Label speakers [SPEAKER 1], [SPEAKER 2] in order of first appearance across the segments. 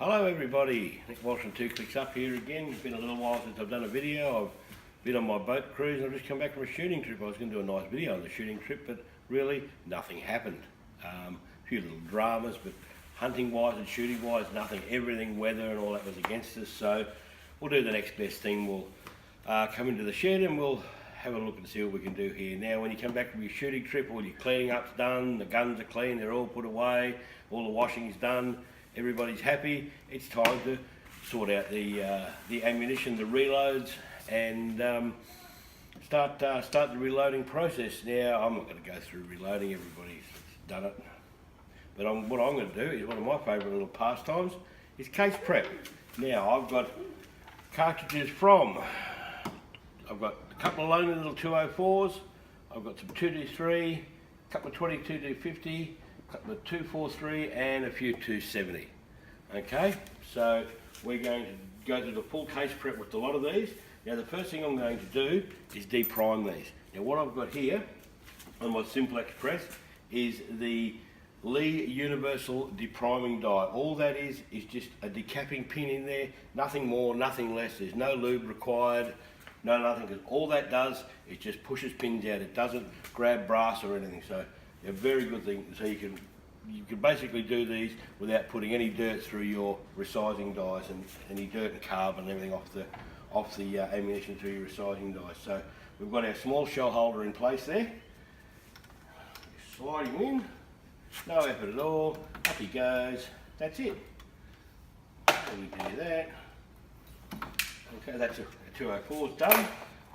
[SPEAKER 1] Hello everybody, Nick Walsh from 2 Clicks Up here again. It's been a little while since I've done a video. I've been on my boat cruise and I've just come back from a shooting trip. I was going to do a nice video on the shooting trip, but really nothing happened. A few little dramas, but hunting wise and shooting wise, nothing. Everything, weather and all that was against us, so we'll do the next best thing. We'll come into the shed and we'll have a look and see what we can do here. Now when you come back from your shooting trip, all your cleaning up's done, the guns are clean, they're all put away, all the washing's done, everybody's happy. It's time to sort out the ammunition, the reloads, and start the reloading process. Now I'm not going to go through reloading, everybody's done it, but what I'm going to do is one of my favourite little pastimes is case prep. Now I've got cartridges from, I've got a couple of lonely little 204s, I've got some 223, a couple of 22-50, a couple of 243 and a few 270. Okay, so we're going to go through the full case prep with a lot of these. Now the first thing I'm going to do is deprime these. Now what I've got here on my Simplex press is the Lee Universal Depriming Die. All that is just a decapping pin in there, nothing more, nothing less. There's no lube required, no nothing, because all that does is just pushes pins out. It doesn't grab brass or anything, so a very good thing. So you can basically do these without putting any dirt through your resizing dies and any dirt and carbon and everything off the ammunition through your resizing dies. So we've got our small shell holder in place there. Slide him in, no effort at all, up he goes, that's it. And we do that. Okay, that's a 204's done.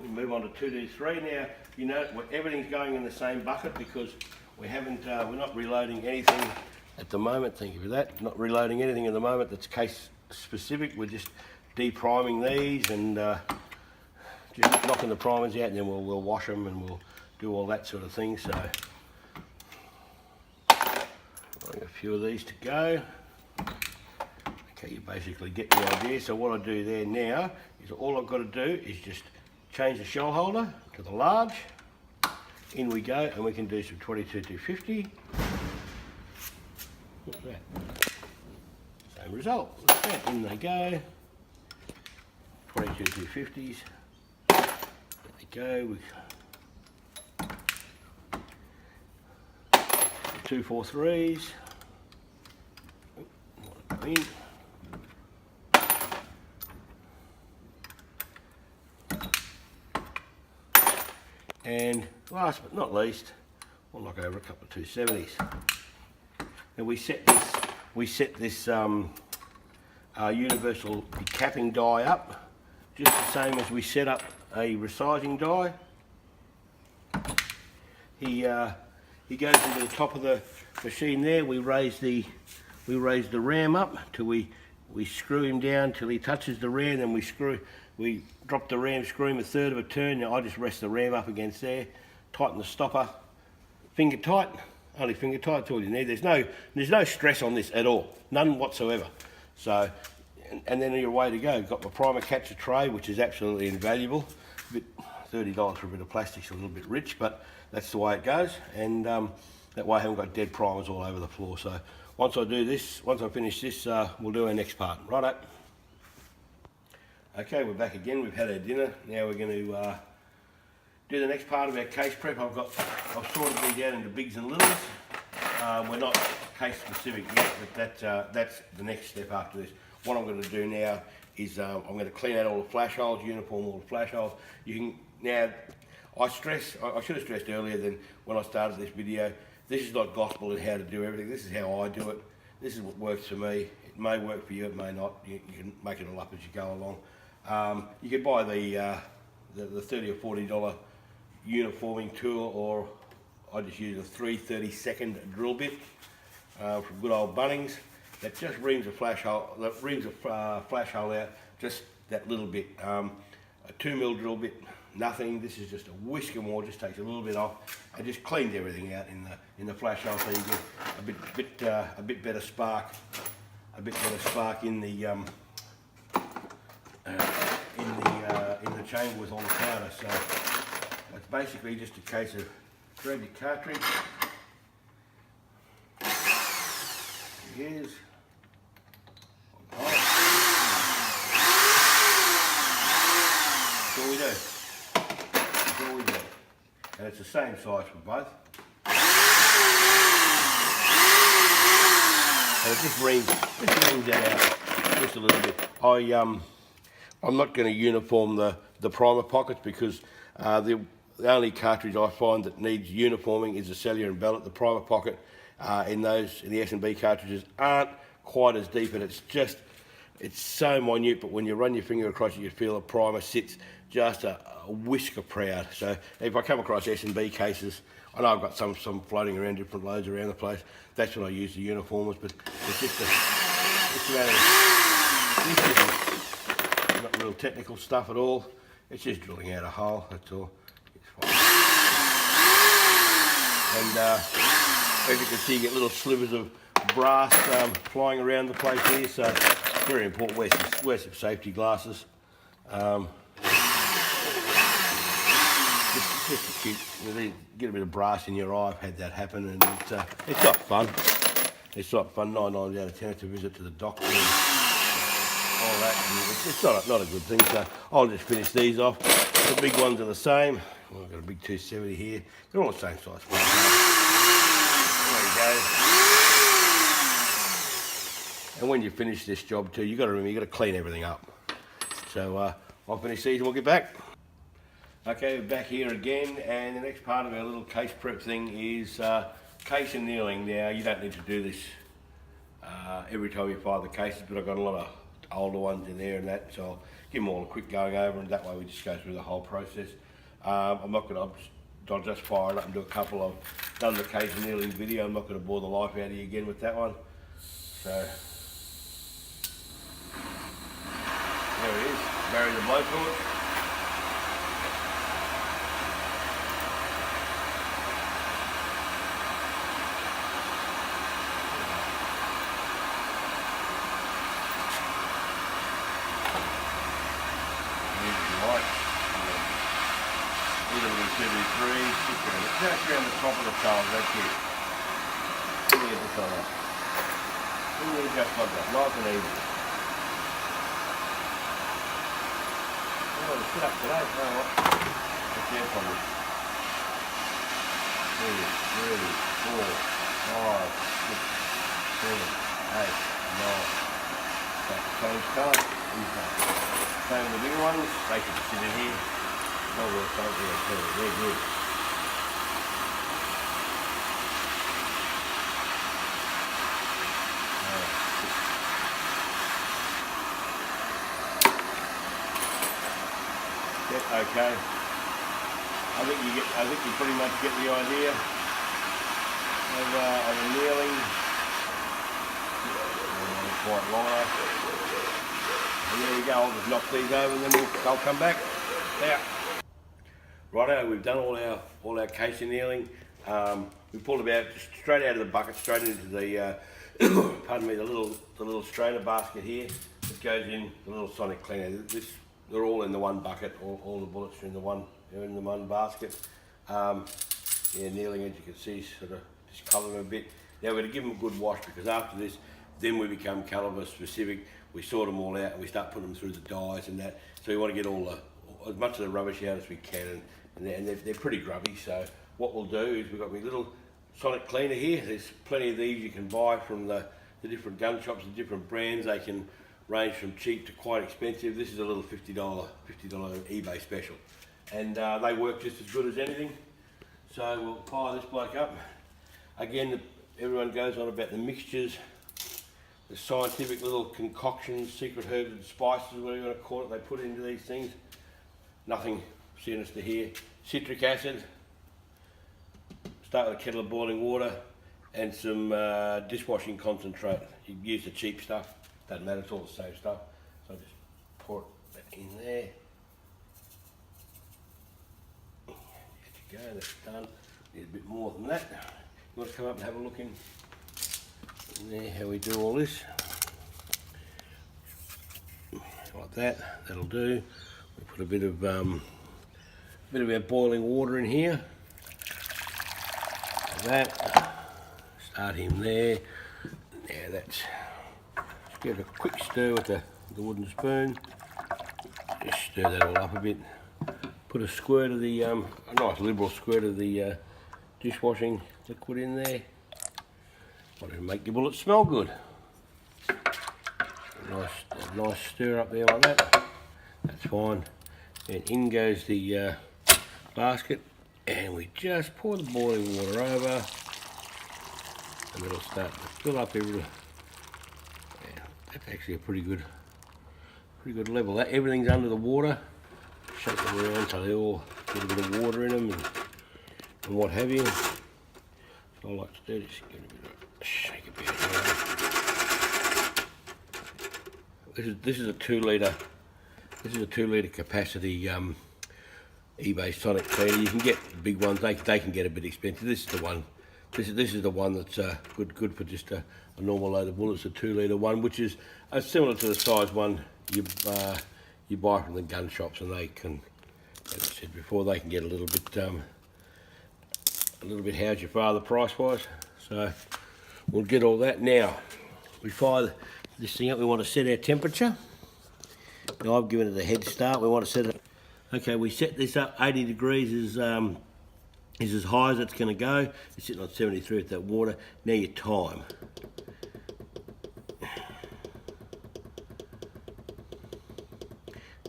[SPEAKER 1] We move on to 2D3 now. You know, everything's going in the same bucket because we're not reloading anything at the moment. Thank you for that. Not reloading anything at the moment that's case specific. We're just depriming these and just knocking the primers out, and then we'll wash them and we'll do all that sort of thing. So I've got a few of these to go. Okay, you basically get the idea. So what I do there now is all I've got to do is just change the shell holder to the large. In we go, and we can do some 22-50. Look at that. Same result. Look at that. In they go. 22-250s. There they go. 243s. In. And last but not least, we'll knock over a couple of 270s. Now we set this universal decapping die up just the same as we set up a resizing die. He goes into the top of the machine there. We raise the ram up till we screw him down till he touches the ram, then we drop the ram, screw him a third of a turn. Now I just rest the ram up against there, tighten the stopper, finger tight, only finger tight till you need. There's no stress on this at all, none whatsoever. So, and then you're way to go. Got my primer catcher tray, which is absolutely invaluable. $30 for a bit of plastic's a little bit rich, but that's the way it goes. And that way I haven't got dead primers all over the floor. So once I finish this, we'll do our next part. Righto. Okay, we're back again. We've had our dinner. Now we're going to do the next part of our case prep. I've sorted these out into bigs and littles. We're not case specific yet, but that's the next step after this. What I'm going to do now is I'm going to clean out all the flash holes, uniform all the flash holes. I should have stressed earlier than when I started this video, this is not gospel in how to do everything. This is how I do it. This is what works for me. It may work for you, it may not. You can make it all up as you go along. You can buy the $30 or $40 uniforming tool, or I just use a 3/32 drill bit from good old Bunnings. That just reams a flash hole. That reams a flash hole out just that little bit. A 2mm drill bit, nothing. This is just a whisker more. Just takes a little bit off and just cleans everything out in the flash hole, so you get a bit better spark, in the chamber with all the powder. So it's basically just a case of grab your cartridge. Here's on and it's the same size for both. And it just reams that out just a little bit. I'm not going to uniform the primer pockets because the only cartridge I find that needs uniforming is the cellular and bellet. The primer pocket in the S&B cartridges aren't quite as deep, and it's so minute, but when you run your finger across it, you feel the primer sits just a whisker proud. So if I come across S&B cases, I know I've got some floating around, different loads around the place. That's when I use the uniformers, but it's just a matter of, this is not real technical stuff at all. It's just drilling out a hole, that's all. It's fine. And as you can see, you get little slivers of brass flying around the place here, so it's very important. Wear some safety glasses. Just to get a bit of brass in your eye. I've had that happen, and it's not fun. It's not fun. 9 times out of 10, it's a visit to the doctor and all that. It's not a good thing. So I'll just finish these off. The big ones are the same. Well, I've got a big 270 here. They're all the same size. There you go. And when you finish this job too, you got to remember, you got to clean everything up. So I'll finish these and we'll get back. Okay, we're back here again, and the next part of our little case prep thing is case annealing. Now, you don't need to do this every time you fire the cases, but I've got a lot of older ones in there and that, so I'll give them all a quick going over, and that way we just go through the whole process. I'm not going to, I'll just fire it up and do a couple. I've done the case annealing video. I'm not going to bore the life out of you again with that one. So, there it is, bury the blow through it. Just around the top of the tail, that's it. Give me this on up. Give me just like that, nice and easy. I'm going to sit up today, you know what? What's there from this? 2, 3, 4, 5, 6, 7, 8, 9. That's the same colour. Same with the bigger ones, they should sit in here. No work, don't do it, they're good. Okay, I think you pretty much get the idea of annealing. Quite long. And there we go. I'll just knock these over, and then I'll come back. Now, righto, we've done all our case annealing. We pulled them out just straight out of the bucket, straight into the pardon me, the little strainer basket here. It goes in the little sonic cleaner. They're all in the one bucket. All the bullets are in the one basket. Yeah, annealing, as you can see, sort of just colour them a bit. Now we're going to give them a good wash, because after this, then we become calibre specific. We sort them all out and we start putting them through the dyes and that. So we want to get as much of the rubbish out as we can, and they're pretty grubby. So what we'll do is we've got my little sonic cleaner here. There's plenty of these you can buy from the different gun shops, the different brands. They can range from cheap to quite expensive. This is a little $50 eBay special, and they work just as good as anything. So we'll fire this bloke up. Again, everyone goes on about the mixtures, the scientific little concoctions, secret herbs and spices, whatever you want to call it, they put into these things. Nothing sinister here. Citric acid, start with a kettle of boiling water, and some dishwashing concentrate. You can use the cheap stuff, doesn't matter, it's all the same stuff. So just pour it in there. There you go, that's done. Need a bit more than that. You want to come up and have a look in there, how we do all this. Like that, that'll do. We put a bit of our boiling water in here. Like that. Start him there. Now that's, just give it a quick stir with the wooden spoon. Just stir that all up a bit. Put a squirt of the, a nice liberal squirt of the dishwashing liquid in there. Want to make your bullets smell good. A nice stir up there like that. That's fine. And in goes the basket, and we just pour the boiling water over, and it'll start to fill up everything. Yeah, that's actually a pretty good level. That everything's under the water. Shake them around so they all get a bit of water in them and what have you. So I like to do just give it a bit of a shake about. This is a 2 litre. This is a 2 litre capacity eBay Sonic cleaner. You can get big ones. They can get a bit expensive. This is the one. This is the one that's good for just a normal load of bullets. A 2 litre one, which is similar to the size one you buy from the gun shops, and they can, as I said before, they can get a little bit how's your father price wise. So we'll get all that. Now we fire this thing up. We want to set our temperature. Now I've given it a head start. We want to set it. Okay, we set this up. 80 degrees is as high as it's going to go. It's sitting on 73 with that water. Now your time.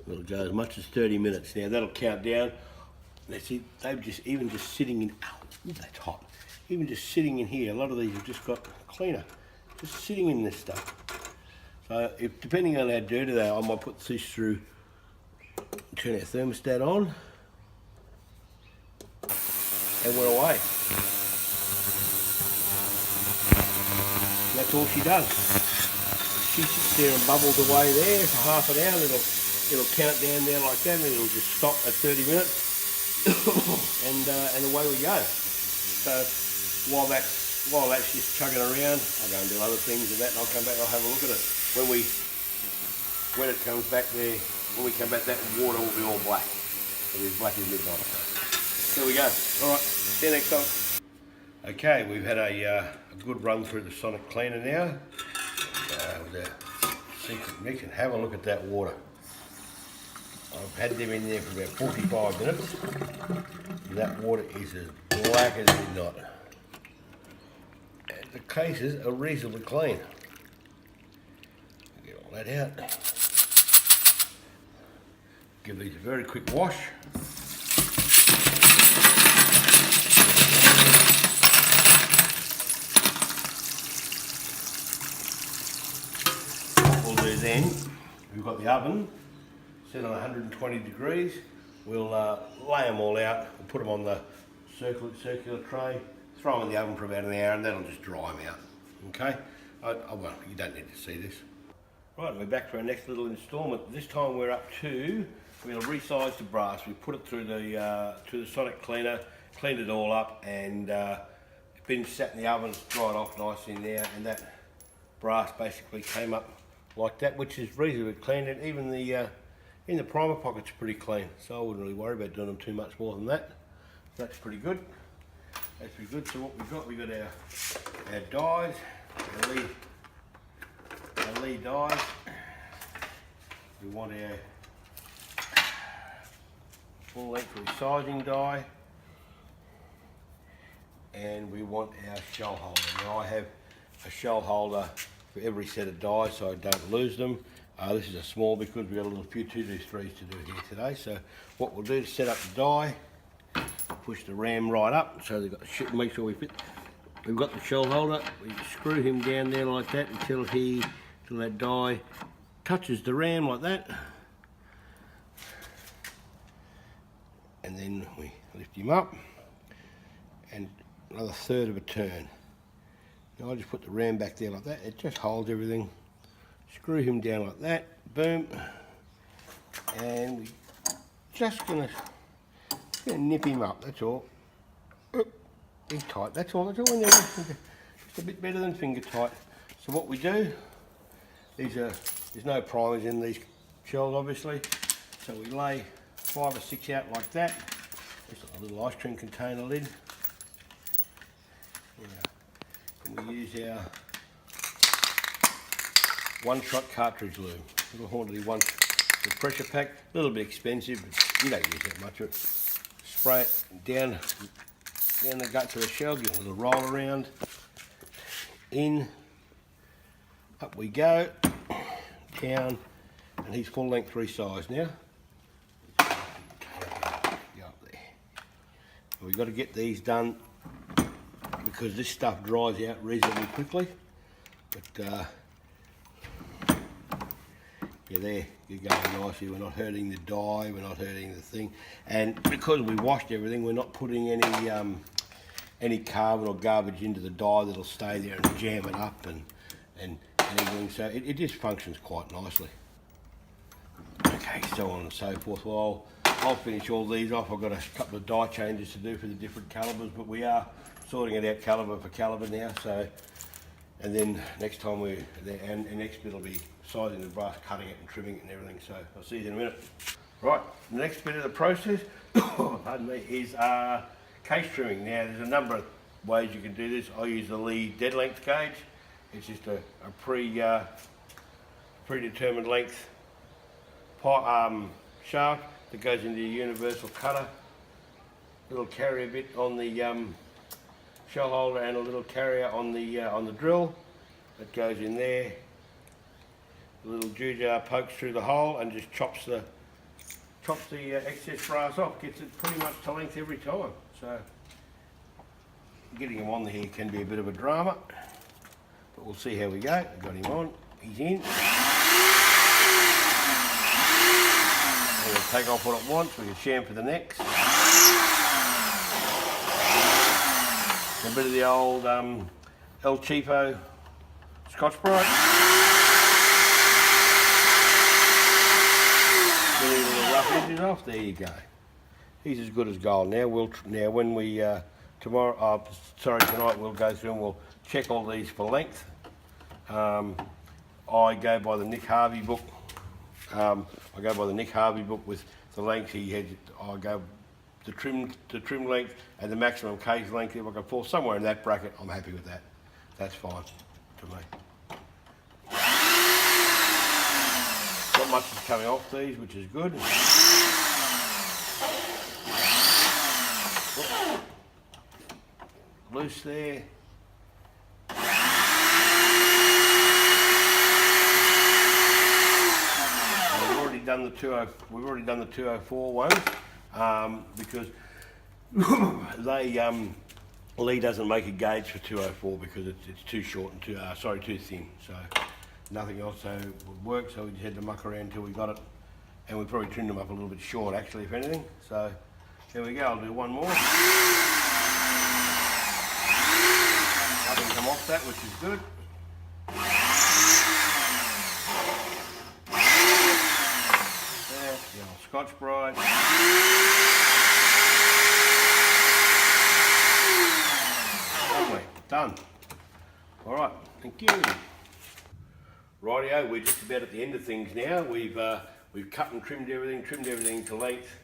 [SPEAKER 1] It'll go as much as 30 minutes. Now that'll count down. Let's see, they've even just sitting in, oh, that's hot. Even just sitting in here, a lot of these have just got cleaner. Just sitting in this stuff. So depending on how dirty they are, I might put this through, turn our thermostat on, and we're away. And that's all she does. She sits there and bubbles away there for half an hour. It'll count down there like that, and it'll just stop at 30 minutes, and away we go. So while that's just chugging around, I'll go and do other things and that, and I'll come back. I'll have a look at it when it comes back there. When we come back, that water will be all black. It'll be as black as midnight. There we go. All right. See you next time. Okay, we've had a good run through the Sonic cleaner now. With our secret mix, and have a look at that water. I've had them in there for about 45 minutes. And that water is as black as midnight. And the cases are reasonably clean. Get all that out. Give these a very quick wash. What we'll do then, we've got the oven set on 120 degrees. We'll lay them all out. We'll put them on the circular tray, throw them in the oven for about an hour, and that'll just dry them out. Okay? Well, you don't need to see this. Right, we're back for our next little instalment. This time we're up to, we're going to resize the brass. We put it through the Sonic cleaner, cleaned it all up, and it's been sat in the oven, dried off nicely in there, and that brass basically came up like that, which is reasonably clean, and even in the primer pocket's pretty clean, so I wouldn't really worry about doing them too much more than that. That's pretty good. That's pretty good. So what we've got our dies, our lead dies. We want our full length resizing die, and we want our shell holder. Now I have a shell holder for every set of dies so I don't lose them. This is a small because we've got a little few 223s to do here today. So what we'll do is set up the die, push the ram right up so they've got make sure we fit. We've got the shell holder. We screw him down there like that until that die touches the ram like that, and then we lift him up and another third of a turn. Now I just put the ram back there like that. It just holds everything. Screw him down like that, boom, and we're just gonna nip him up, that's all. He's tight, that's all in there. Just a bit better than finger tight. So what we do, there's no primers in these shells obviously, so we lay 5 or 6 out like that. Just a little ice cream container lid. And we use our one-shot cartridge lube. Little Hornady the pressure pack, a little bit expensive, but you don't use that much of it. Spray it down the guts of the shell, give it a little roll around, in, up we go, down, and he's full length resize now. Go up there. We've got to get these done because this stuff dries out reasonably quickly, but yeah, there, you're going nicely. We're not hurting the dye, we're not hurting the thing. And because we washed everything, we're not putting any carbon or garbage into the dye that'll stay there and jam it up and everything. So it just functions quite nicely. Okay, so on and so forth. Well, I'll finish all these off. I've got a couple of dye changes to do for the different calibers, but we are sorting it out caliber for caliber now. So, and then next time and next bit will be sizing the brass, cutting it and trimming it and everything. So I'll see you in a minute. Right, the next bit of the process, pardon me, is case trimming. Now there's a number of ways you can do this. I use the Lee dead length gauge. It's just a predetermined length shaft that goes into your universal cutter. Little carrier bit on the shell holder and a little carrier on the drill that goes in there. The little jujar pokes through the hole and just chops the excess brass off. Gets it pretty much to length every time. So getting him on here can be a bit of a drama, but we'll see how we go. Got him on. He's in. We'll take off what it wants. We can chamfer the next. A bit of the old El Cheapo Scotch-Brite. Getting the little rough edges off. There you go. He's as good as gold. Now when we tonight we'll go through and we'll check all these for length. I go by the Nick Harvey book. With the length he had. I go the trim length and the maximum case length. If I can fall somewhere in that bracket, I'm happy with that. That's fine to me. Not much is coming off these, which is good. Loose there. We've already done the 204 ones because Lee doesn't make a gauge for 204 because it's too short and too thin. So nothing else would work. So we just had to muck around until we got it, and we probably trimmed them up a little bit short actually, if anything. So there we go. I'll do one more. Nothing come off that, which is good. The old Scotch-Brite. Lovely, done. All right, thank you. Rightio, we're just about at the end of things now. We've cut and trimmed everything to length.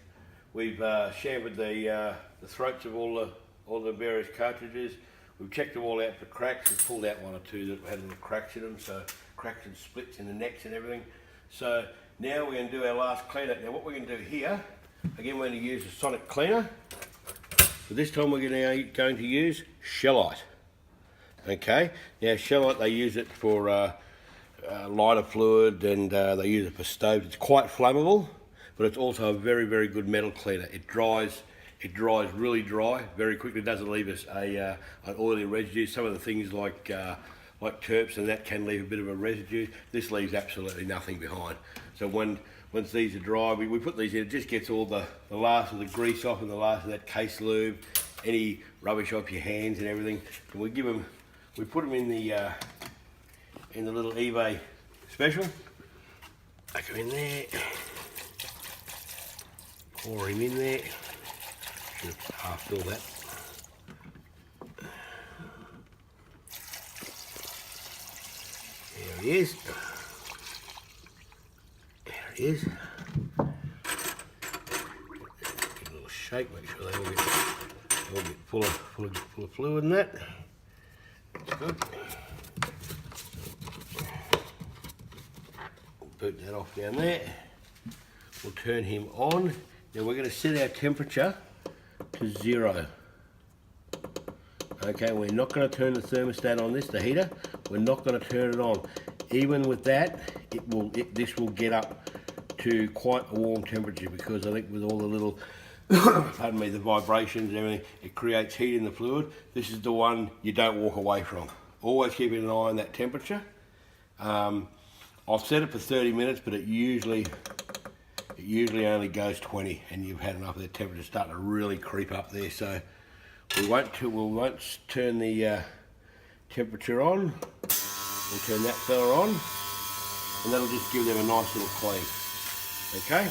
[SPEAKER 1] We've chamfered the throats of all the various cartridges. We've checked them all out for cracks. We've pulled out one or two that had little cracks in them, so cracks and splits in the necks and everything. So now we're going to do our last cleaner. Now what we're going to do here, again we're going to use a sonic cleaner, but this time we're going to use Shellite. Okay, now Shellite, they use it for lighter fluid, and they use it for stoves. It's quite flammable, but it's also a very, very good metal cleaner. It dries really dry very quickly. It doesn't leave us an oily residue. Some of the things like terps and that can leave a bit of a residue. This leaves absolutely nothing behind. So once these are dry, we put these in, it just gets all the last of the grease off and the last of that case lube, any rubbish off your hands and everything. And we put them in the little eBay special. Back him in there. Pour him in there. Should half fill that. There he is. There he is. Give it a little shake, make sure they all get full of fluid in that. That's good. Boot that off down there. We'll turn him on. Now we're going to set our temperature to 0. Okay, we're not going to turn the thermostat on this, the heater. We're not going to turn it on. Even with that, this will get up to quite a warm temperature, because I think with all the little, pardon me, the vibrations and everything, it creates heat in the fluid. This is the one you don't walk away from. Always keeping an eye on that temperature. I've set it for 30 minutes, but it usually only goes 20, and you've had enough of the temperature starting to really creep up there. So we won't turn the temperature on. We'll turn that fella on, and that'll just give them a nice little clean. Okay?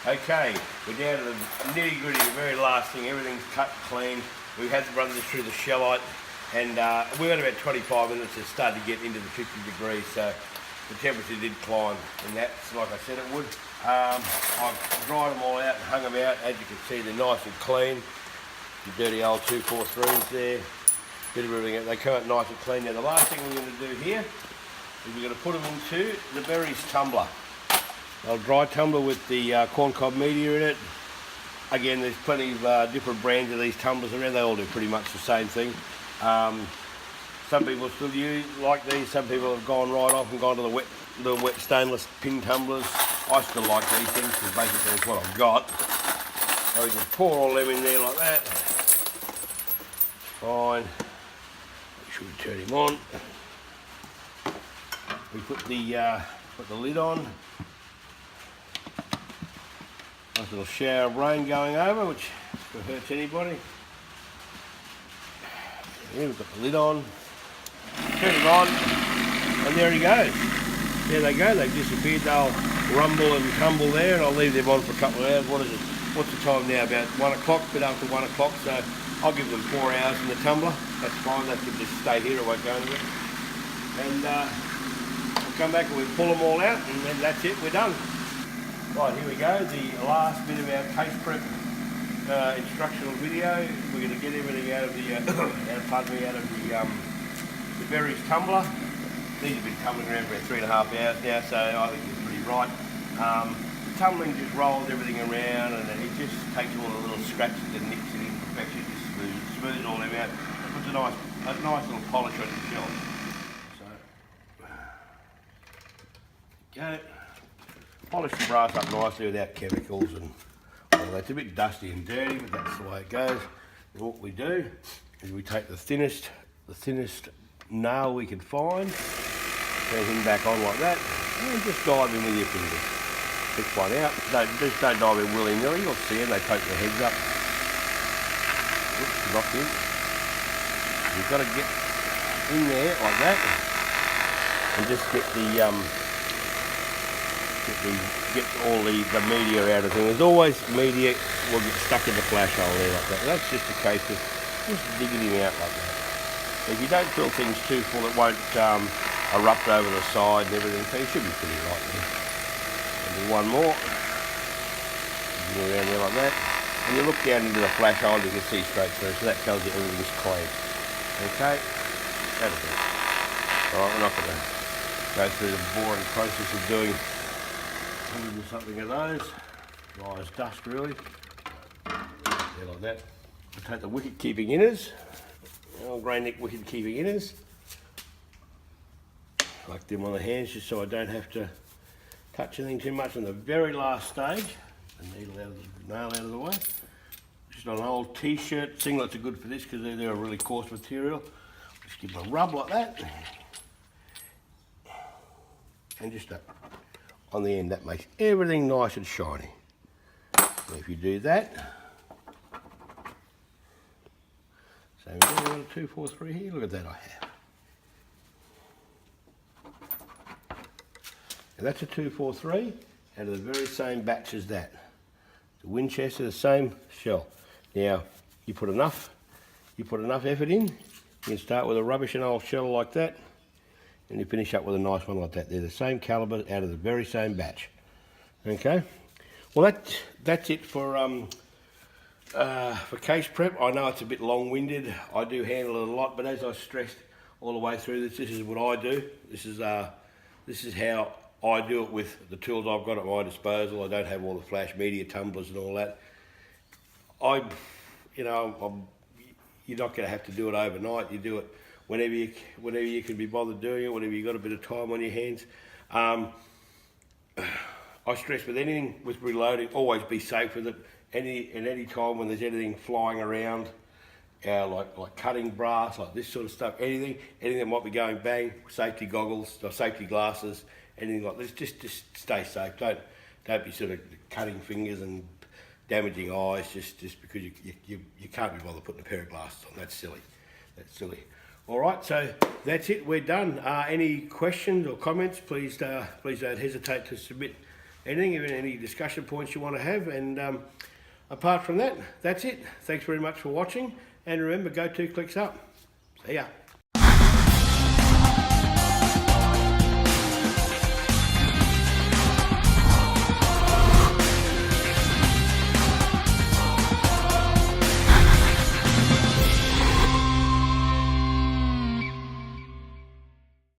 [SPEAKER 1] Okay, we're down to the nitty gritty, the very last thing. Everything's cut clean. We've had to run this through the shellite, and we've got about 25 minutes. It started to get into the 50 degrees, so the temperature did climb, and that's like I said it would. I've dried them all out and hung them out. As you can see, they're nice and clean. The dirty old 243s there. Bit of everything. They come out nice and clean. Now the last thing we're going to do here is we're going to put them into the berries tumbler. A dry tumbler with the corn cob media in it. Again, there's plenty of different brands of these tumblers around. They all do pretty much the same thing. Some people still like these. Some people have gone right off and gone to the wet stainless pin tumblers. I still like these things because basically it's what I've got. So we just pour all them in there like that. Fine. Make sure we turn him on. We put the lid on. Nice little shower of rain going over, which could hurt anybody. Yeah, we've got the lid on. Turn it on, and there he goes. There they go. They've disappeared. They'll rumble and tumble there, and I'll leave them on for a couple of hours. What is it? What's the time now? About 1 o'clock, a bit after 1 o'clock. So I'll give them 4 hours in the tumbler. That's fine. They can just stay here. It won't go anywhere. And we'll come back and we'll pull them all out, and then that's it. We're done. Right, here we go. The last bit of our case prep instructional video. We're going to get everything out of the the berries tumbler. These have been tumbling around for about 3.5 hours now, so I think it's pretty right. The tumbling just rolls everything around, and then it just takes all the little scratches and nips it in perfection, just smooths all them out. It puts a nice little polish on your shell. So, go. Polish the brass up nicely without chemicals and all that. It's a bit dusty and dirty, but that's the way it goes. And what we do is we take the thinnest nail we can find, turn him back on like that, and just dive in with your fingers. Pick one out. Just don't dive in willy-nilly. You'll see them, they poke their heads up. Oops, knocked in. You've got to get in there like that, and just get all the media out of things. There's always media will get stuck in the flash hole there like that. That's just a case of just digging him out like that. If you don't fill things too full, it won't erupt over the side and everything, so you should be pretty right there. And do one more. Dig around there like that. And you look down into the flash hole, you can see straight through, so that tells you everything's clean. Okay? That'll do. Alright, we're not going to go through the boring process of doing 100 and something of those. Dry as dust, really. There like that. I take the wicket keeping inners. Grey neck wicket keeping inners. Like them on the hands just so I don't have to touch anything too much. On the very last stage, the nail out of the way. Just on an old t-shirt. Singlets are good for this because they're a really coarse material. Just give them a rub like that. And just on the end, that makes everything nice and shiny. And if you do that, so we've got a 243 here, look at that I have. And that's a 243 out of the very same batch as that. The Winchester, the same shell. Now, you put enough effort in, you can start with a rubbish and old shell like that, and you finish up with a nice one like that. They're the same calibre out of the very same batch. Okay? Well, that's it for case prep. I know it's a bit long-winded. I do handle it a lot, but as I stressed all the way through this is what I do. This is how I do it with the tools I've got at my disposal. I don't have all the flash media tumblers and all that. You're not going to have to do it overnight. You do it whenever you can be bothered doing it, whenever you've got a bit of time on your hands. I stress with anything with reloading, always be safe with it. Any time when there's anything flying around, like cutting brass, like this sort of stuff, anything that might be going bang, safety goggles or safety glasses, anything like this, just stay safe. Don't be sort of cutting fingers and damaging eyes just because you can't be bothered putting a pair of glasses on. That's silly. All right, so that's it. We're done. Any questions or comments? Please don't hesitate to submit anything, even any discussion points you want to have. And apart from that, that's it. Thanks very much for watching. And remember, go 2 clicks up. See ya.